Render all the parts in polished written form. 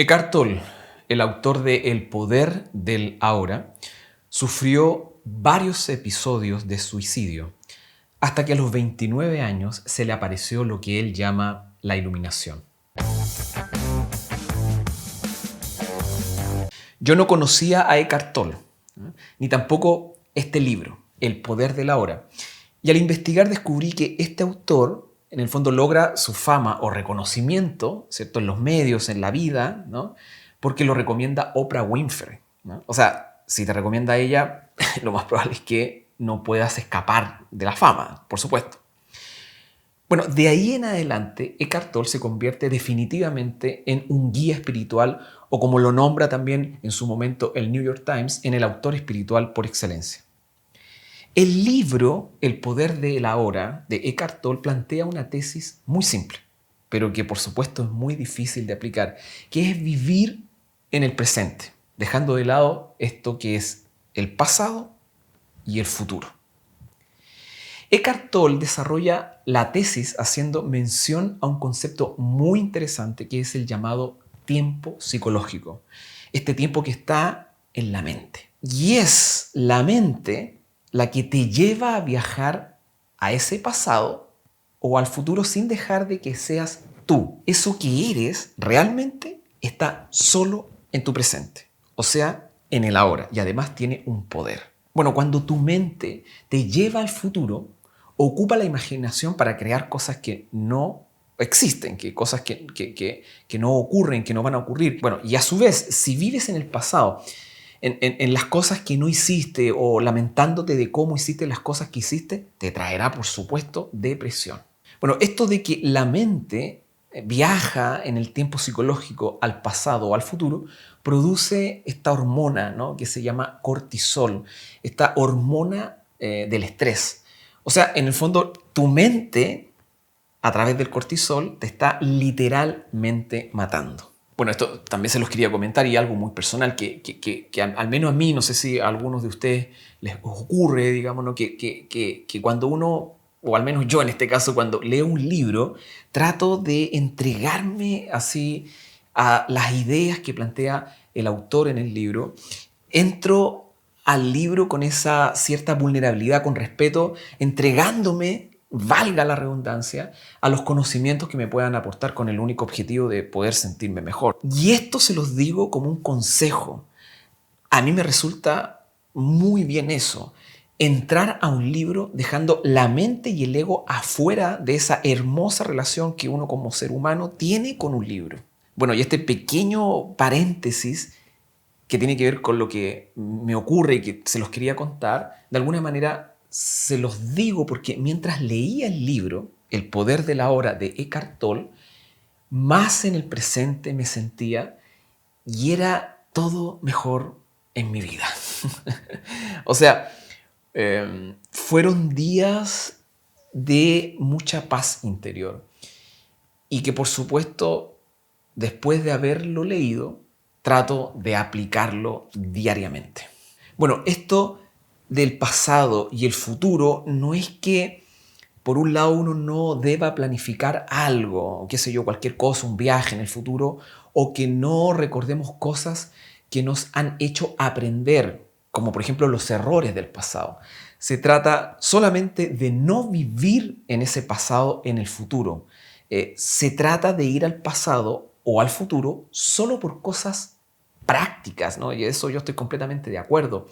Eckhart Tolle, el autor de El poder del ahora, sufrió varios episodios de suicidio hasta que a los 29 años se le apareció lo que él llama la iluminación. Yo no conocía a Eckhart Tolle, ni tampoco este libro, El poder del ahora. Y al investigar descubrí que este autor, en el fondo, logra su fama o reconocimiento, ¿cierto?, en los medios, en la vida, ¿no?, porque lo recomienda Oprah Winfrey, ¿no? O sea, si te recomienda a ella, lo más probable es que no puedas escapar de la fama, por supuesto. Bueno, de ahí en adelante, Eckhart Tolle se convierte definitivamente en un guía espiritual, o como lo nombra también en su momento el New York Times, en el autor espiritual por excelencia. El libro El poder de la hora de Eckhart Tolle plantea una tesis muy simple, pero que por supuesto es muy difícil de aplicar, que es vivir en el presente, dejando de lado esto que es el pasado y el futuro. Eckhart Tolle desarrolla la tesis haciendo mención a un concepto muy interesante que es el llamado tiempo psicológico. Este tiempo que está en la mente. Y es la mente la que te lleva a viajar a ese pasado o al futuro sin dejar de que seas tú. Eso que eres realmente está solo en tu presente, o sea, en el ahora, y además tiene un poder. Bueno, cuando tu mente te lleva al futuro, ocupa la imaginación para crear cosas que no existen, cosas que no ocurren, que no van a ocurrir. Bueno, y a su vez, si vives en el pasado, en las cosas que no hiciste o lamentándote de cómo hiciste las cosas que hiciste, te traerá, por supuesto, depresión. Bueno, esto de que la mente viaja en el tiempo psicológico al pasado o al futuro, produce esta hormona, ¿no?, que se llama cortisol, esta hormona del estrés. O sea, en el fondo, tu mente, a través del cortisol, te está literalmente matando. Bueno, esto también se los quería comentar, y algo muy personal que al menos a mí, no sé si a algunos de ustedes les ocurre, digamos, ¿no?, que cuando uno, o al menos yo en este caso, cuando leo un libro, trato de entregarme así a las ideas que plantea el autor en el libro. Entro al libro con esa cierta vulnerabilidad, con respeto, entregándome, valga la redundancia, a los conocimientos que me puedan aportar con el único objetivo de poder sentirme mejor. Y esto se los digo como un consejo. A mí me resulta muy bien eso, entrar a un libro dejando la mente y el ego afuera de esa hermosa relación que uno como ser humano tiene con un libro. Bueno, y este pequeño paréntesis que tiene que ver con lo que me ocurre y que se los quería contar, de alguna manera se los digo porque mientras leía el libro El poder de la hora de Eckhart Tolle, más en el presente me sentía y era todo mejor en mi vida. O sea, fueron días de mucha paz interior y que, por supuesto, después de haberlo leído, trato de aplicarlo diariamente. Bueno, esto del pasado y el futuro no es que por un lado uno no deba planificar algo, qué sé yo, cualquier cosa, un viaje en el futuro, o que no recordemos cosas que nos han hecho aprender, como por ejemplo los errores del pasado. Se trata solamente de no vivir en ese pasado en el futuro. Se trata de ir al pasado o al futuro solo por cosas prácticas, ¿no? Y eso yo estoy completamente de acuerdo.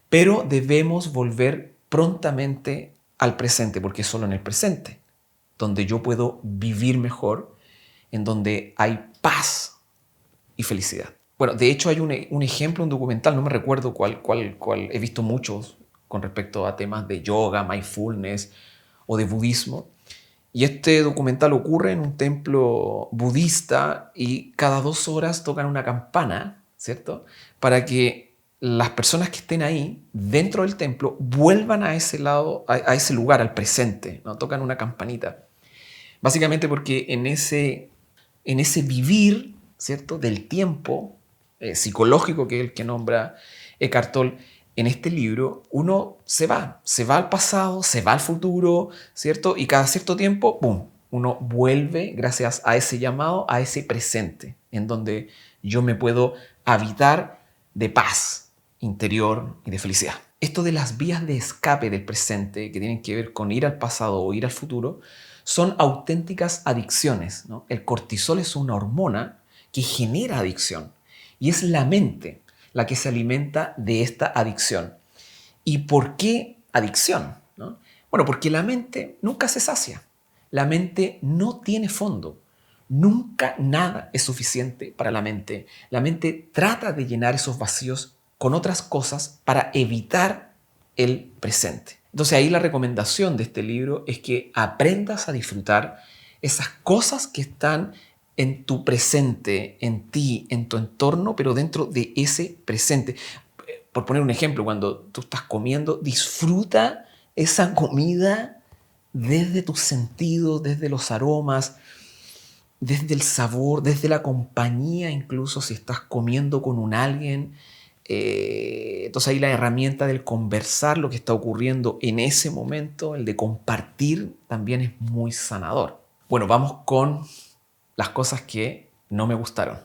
Pero debemos volver prontamente al presente, porque es solo en el presente donde yo puedo vivir mejor, en donde hay paz y felicidad. Bueno, de hecho hay un ejemplo, un documental, no me recuerdo cuál, he visto muchos con respecto a temas de yoga, mindfulness o de budismo. Y este documental ocurre en un templo budista y cada 2 horas tocan una campana, ¿cierto?, para que las personas que estén ahí dentro del templo vuelvan a ese lado, a ese lugar, al presente, ¿no? Tocan una campanita. Básicamente porque en ese vivir, ¿cierto?, del tiempo psicológico, que es el que nombra Eckhart Tolle en este libro, uno se va al pasado, se va al futuro, ¿cierto? Y cada cierto tiempo, ¡pum!, Uno vuelve, gracias a ese llamado, a ese presente, en donde yo me puedo habitar de paz interior y de felicidad. Esto de las vías de escape del presente, que tienen que ver con ir al pasado o ir al futuro, son auténticas adicciones, ¿no? El cortisol es una hormona que genera adicción y es la mente la que se alimenta de esta adicción. ¿Y por qué adicción? ¿No? Bueno, porque la mente nunca se sacia. La mente no tiene fondo. Nunca nada es suficiente para la mente. La mente trata de llenar esos vacíos con otras cosas para evitar el presente. Entonces ahí la recomendación de este libro es que aprendas a disfrutar esas cosas que están en tu presente, en ti, en tu entorno, pero dentro de ese presente. Por poner un ejemplo, cuando tú estás comiendo, disfruta esa comida desde tus sentidos, desde los aromas, desde el sabor, desde la compañía, incluso si estás comiendo con un alguien. Entonces ahí la herramienta del conversar lo que está ocurriendo en ese momento, el de compartir, también es muy sanador. Bueno, vamos con las cosas que no me gustaron.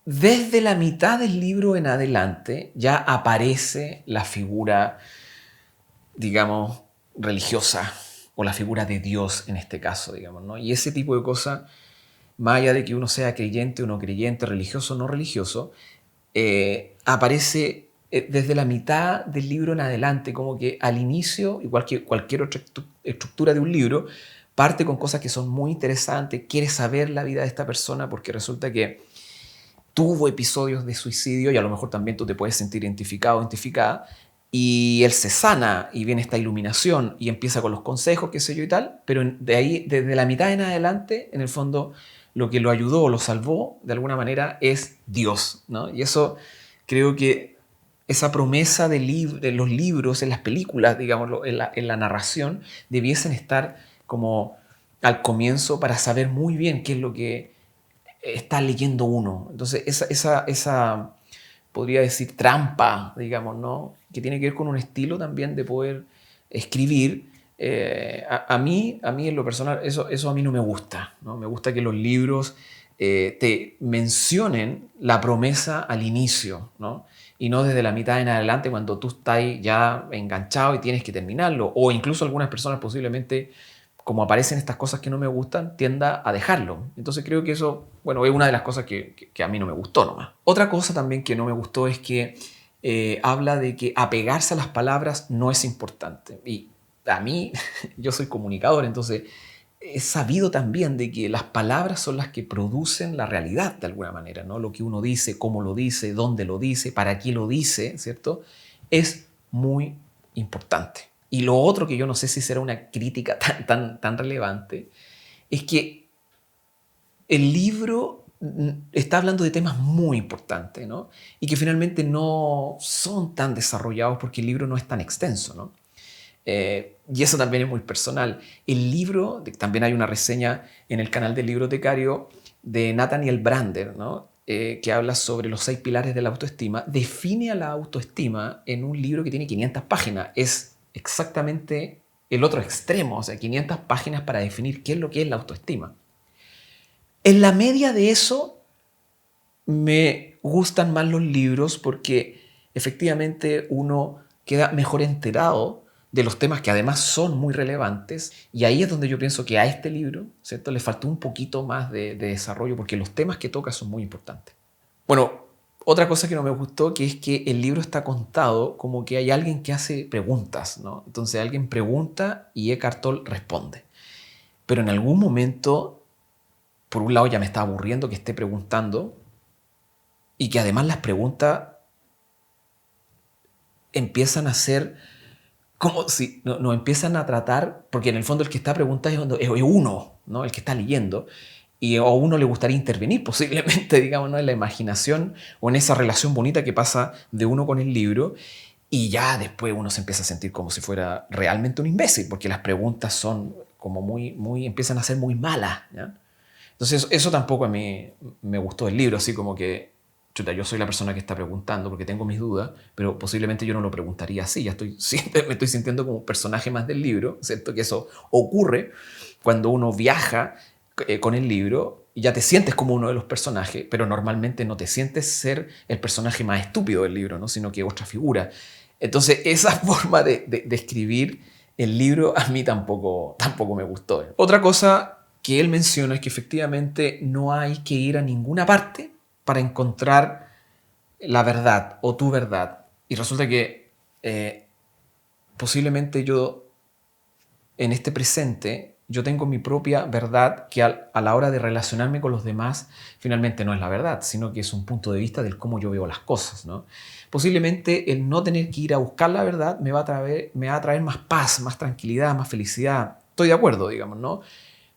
Desde la mitad del libro en adelante ya aparece la figura, digamos, religiosa o la figura de Dios en este caso, digamos, ¿no? Y ese tipo de cosas, más allá de que uno sea creyente o no creyente, religioso o no religioso, aparece desde la mitad del libro en adelante, como que al inicio, igual que cualquier otra estructura de un libro, parte con cosas que son muy interesantes, quieres saber la vida de esta persona porque resulta que tuvo episodios de suicidio y a lo mejor también tú te puedes sentir identificado o identificada, y él se sana y viene esta iluminación y empieza con los consejos, qué sé yo y tal, pero de ahí, desde la mitad en adelante, en el fondo, lo que lo ayudó o lo salvó de alguna manera es Dios, ¿no? Y eso creo que esa promesa de los libros, en las películas, digamos, en la narración, debiesen estar como al comienzo para saber muy bien qué es lo que está leyendo uno. Entonces, esa podría decir trampa, digamos, ¿no? Que tiene que ver con un estilo también de poder escribir. A mí en lo personal, eso a mí no me gusta, ¿no? Me gusta que los libros te mencionen la promesa al inicio, ¿no? Y no desde la mitad en adelante cuando tú estás ya enganchado y tienes que terminarlo. O incluso algunas personas posiblemente, como aparecen estas cosas que no me gustan, tienda a dejarlo. Entonces creo que eso, bueno, es una de las cosas que a mí no me gustó nomás. Otra cosa también que no me gustó es que habla de que apegarse a las palabras no es importante. Y a mí, yo soy comunicador, entonces he sabido también de que las palabras son las que producen la realidad de alguna manera, ¿no? Lo que uno dice, cómo lo dice, dónde lo dice, para qué lo dice, ¿cierto? Es muy importante. Y lo otro que yo no sé si será una crítica tan relevante es que el libro está hablando de temas muy importantes, ¿no? Y que finalmente no son tan desarrollados porque el libro no es tan extenso, ¿no? Y eso también es muy personal. El libro, también hay una reseña en el canal del Librotecario de Nathaniel Brander, ¿no? Que habla sobre los 6 pilares de la autoestima. Define a la autoestima en un libro que tiene 500 páginas. Es exactamente el otro extremo, o sea, 500 páginas para definir qué es lo que es la autoestima. En la media de eso me gustan más los libros porque efectivamente uno queda mejor enterado de los temas que además son muy relevantes, y ahí es donde yo pienso que a este libro, ¿cierto?, le faltó un poquito más de desarrollo porque los temas que toca son muy importantes. Bueno, otra cosa que no me gustó, que es que el libro está contado como que hay alguien que hace preguntas, ¿no? Entonces alguien pregunta y Eckhart Tolle responde. Pero en algún momento, por un lado ya me está aburriendo que esté preguntando y que además las preguntas empiezan a ser como si nos empiezan a tratar, porque en el fondo el que está preguntando es uno, ¿no? El que está leyendo, y a uno le gustaría intervenir posiblemente, digamos, ¿no?, en la imaginación o en esa relación bonita que pasa de uno con el libro, y ya después uno se empieza a sentir como si fuera realmente un imbécil, porque las preguntas son como empiezan a ser muy malas, ¿ya? Entonces eso tampoco a mí me gustó del libro, así como que chuta, yo soy la persona que está preguntando porque tengo mis dudas, pero posiblemente yo no lo preguntaría así. Ya me estoy sintiendo como un personaje más del libro, ¿cierto? Que eso ocurre cuando uno viaja con el libro y ya te sientes como uno de los personajes, pero normalmente no te sientes ser el personaje más estúpido del libro, ¿no? Sino que otra figura. Entonces, esa forma de escribir el libro a mí tampoco me gustó. Otra cosa que él menciona es que efectivamente no hay que ir a ninguna parte para encontrar la verdad o tu verdad. Y resulta que posiblemente yo, en este presente, yo tengo mi propia verdad que a la hora de relacionarme con los demás finalmente no es la verdad, sino que es un punto de vista del cómo yo veo las cosas, ¿no? Posiblemente el no tener que ir a buscar la verdad me va a traer más paz, más tranquilidad, más felicidad. Estoy de acuerdo, digamos, ¿no?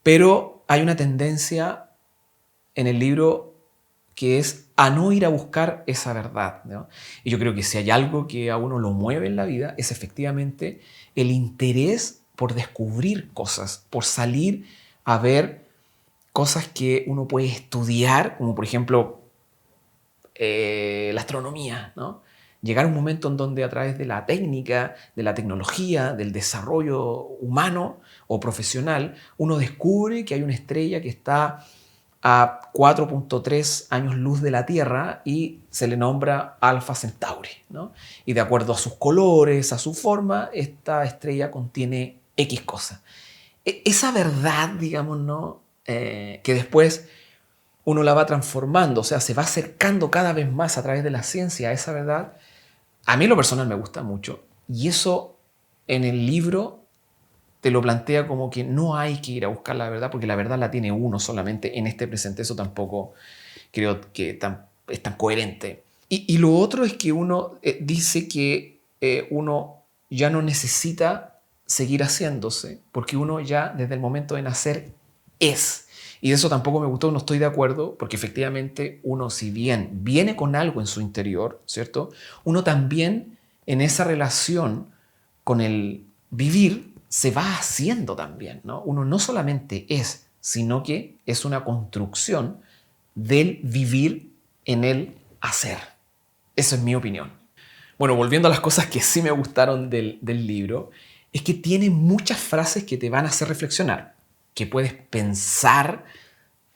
Pero hay una tendencia en el libro que es a no ir a buscar esa verdad, ¿no? Y yo creo que si hay algo que a uno lo mueve en la vida es efectivamente el interés por descubrir cosas, por salir a ver cosas que uno puede estudiar, como por ejemplo la astronomía, ¿no? Llegar a un momento en donde a través de la técnica, de la tecnología, del desarrollo humano o profesional, uno descubre que hay una estrella que está a 4.3 años luz de la Tierra y se le nombra Alpha Centauri, ¿no? Y de acuerdo a sus colores, a su forma, esta estrella contiene X cosas. Esa verdad, digamos, ¿no? Que después uno la va transformando, o sea, se va acercando cada vez más a través de la ciencia a esa verdad. A mí lo personal me gusta mucho y eso en el libro te lo plantea como que no hay que ir a buscar la verdad porque la verdad la tiene uno solamente en este presente. Eso tampoco creo que es tan coherente. Y lo otro es que uno dice que uno ya no necesita seguir haciéndose porque uno ya desde el momento de nacer es. Y de eso tampoco me gustó, no estoy de acuerdo, porque efectivamente uno, si bien viene con algo en su interior, ¿cierto? Uno también en esa relación con el vivir se va haciendo también, ¿no? Uno no solamente es, sino que es una construcción del vivir en el hacer. Esa es mi opinión. Bueno, volviendo a las cosas que sí me gustaron del libro, es que tiene muchas frases que te van a hacer reflexionar, que puedes pensar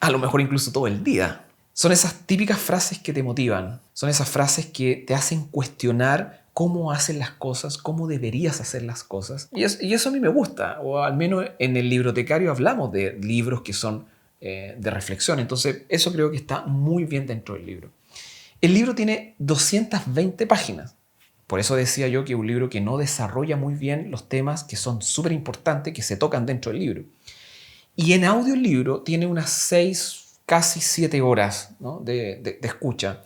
a lo mejor incluso todo el día. Son esas típicas frases que te motivan, son esas frases que te hacen cuestionar cómo hacen las cosas, cómo deberías hacer las cosas. Y eso a mí me gusta, o al menos en el Librotecario hablamos de libros que son de reflexión, entonces eso creo que está muy bien dentro del libro. El libro tiene 220 páginas. Por eso decía yo que es un libro que no desarrolla muy bien los temas que son súper importantes, que se tocan dentro del libro. Y en audiolibro tiene unas 6, casi 7 horas, ¿no? de escucha.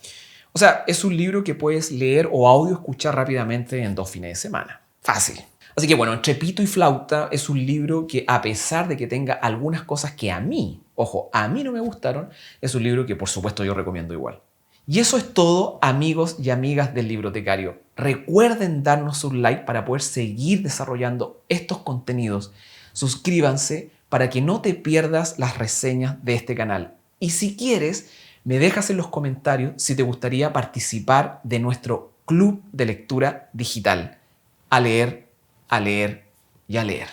O sea, es un libro que puedes leer o audio escuchar rápidamente en 2 fines de semana. Fácil. Así que bueno, entre pito y flauta es un libro que, a pesar de que tenga algunas cosas que a mí, ojo, a mí no me gustaron, es un libro que por supuesto yo recomiendo igual. Y eso es todo, amigos y amigas del Librotecario. Recuerden darnos un like para poder seguir desarrollando estos contenidos. Suscríbanse para que no te pierdas las reseñas de este canal. Y si quieres, me dejas en los comentarios si te gustaría participar de nuestro club de lectura digital. A leer y a leer.